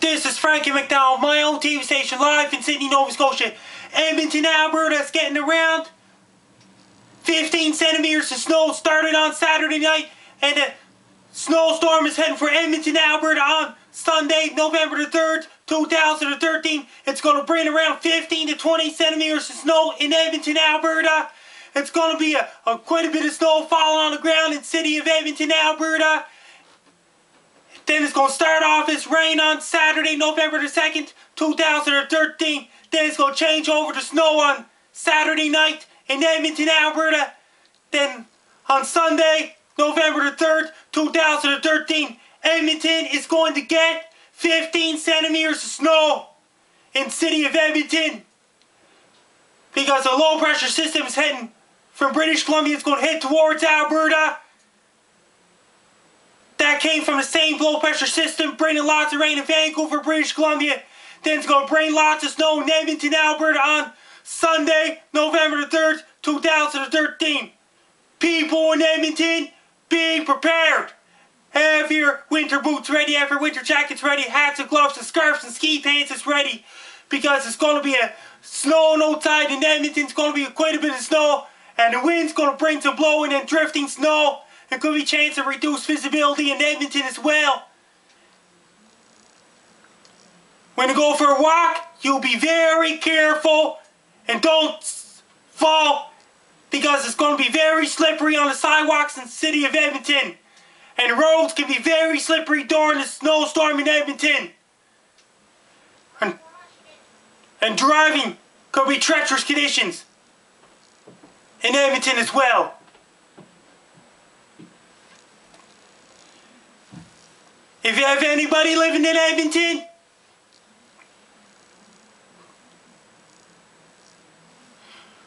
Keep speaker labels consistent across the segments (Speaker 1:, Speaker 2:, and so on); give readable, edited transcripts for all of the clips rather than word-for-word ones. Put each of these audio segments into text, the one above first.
Speaker 1: This is Frankie McDowell, my own TV station, live in Sydney, Nova Scotia. Edmonton, Alberta is getting around 15 centimeters of snow started on Saturday night, and a snowstorm is heading for Edmonton, Alberta on Sunday, November the 3rd, 2013. It's going to bring around 15 to 20 centimeters of snow in Edmonton, Alberta. It's going to be quite a bit of snow falling on the ground in the city of Edmonton, Alberta. Then it's going to start off as rain on Saturday, November the 2nd, 2013. Then it's going to change over to snow on Saturday night in Edmonton, Alberta. Then on Sunday, November the 3rd, 2013, Edmonton is going to get 15 centimeters of snow in the city of Edmonton. Because a low pressure system is heading from British Columbia. It's going to head towards Alberta. That came from the same low pressure system, bringing lots of rain in Vancouver, British Columbia. Then it's going to bring lots of snow in Edmonton, Alberta on Sunday, November the 3rd, 2013. People in Edmonton, be prepared. Have your winter boots ready, have your winter jackets ready, hats and gloves and scarves and ski pants is ready. Because it's going to be snowing outside in Edmonton. It's going to be quite a bit of snow. And the wind's going to bring some blowing and drifting snow. There could be a chance of reduced visibility in Edmonton as well. When you go for a walk, you'll be very careful and don't fall, because it's going to be very slippery on the sidewalks in the city of Edmonton. And the roads can be very slippery during the snowstorm in Edmonton. And driving could be treacherous conditions in Edmonton as well. If you have anybody living in Edmonton,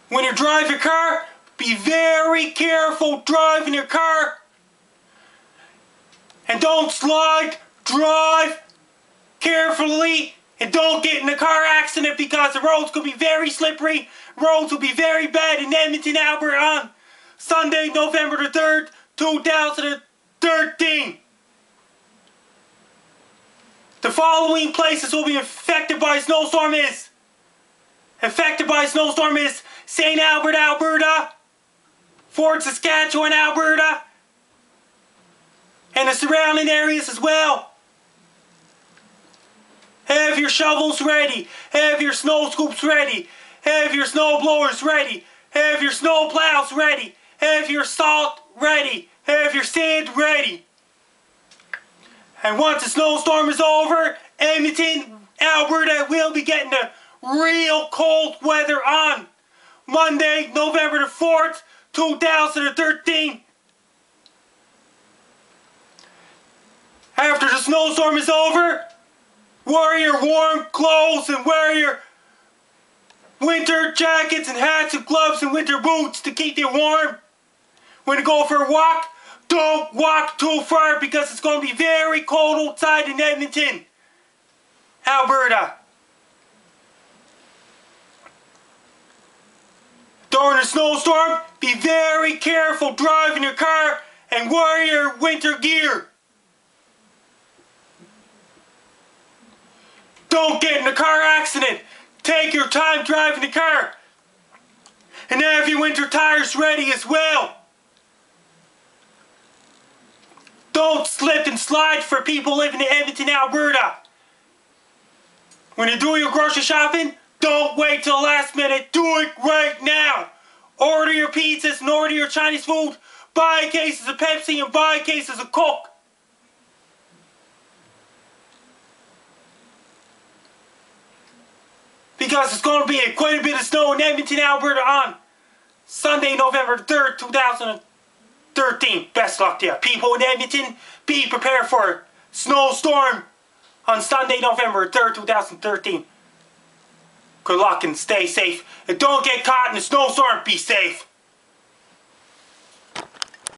Speaker 1: when you drive your car, be very careful driving your car. And don't slide, drive carefully, and don't get in a car accident, because the roads could be very slippery. Roads will be very bad in Edmonton, Alberta on Sunday, November the 3rd, 2013. The following places will be affected by a snowstorm is St. Albert, Alberta, Fort Saskatchewan, Alberta, and the surrounding areas as well. Have your shovels ready. Have your snow scoops ready. Have your snow blowers ready. Have your snow plows ready. Have your salt ready. Have your sand ready. And once the snowstorm is over, Edmonton, Alberta will be getting the real cold weather on Monday, November the 4th, 2013. After the snowstorm is over, wear your warm clothes and wear your winter jackets and hats and gloves and winter boots to keep you warm. When you go for a walk, don't walk too far, because it's going to be very cold outside in Edmonton, Alberta. During a snowstorm, be very careful driving your car and wear your winter gear. Don't get in a car accident. Take your time driving the car. And have your winter tires ready as well. Don't slip and slide for people living in Edmonton, Alberta. When you do your grocery shopping, don't wait till the last minute. Do it right now. Order your pizzas and order your Chinese food. Buy cases of Pepsi and buy cases of Coke. Because it's going to be quite a bit of snow in Edmonton, Alberta on Sunday, November 3rd, 2013. Best luck to you. People in Edmonton, be prepared for a snowstorm on Sunday, November 3rd, 2013. Good luck and stay safe. And don't get caught in a snowstorm. Be safe.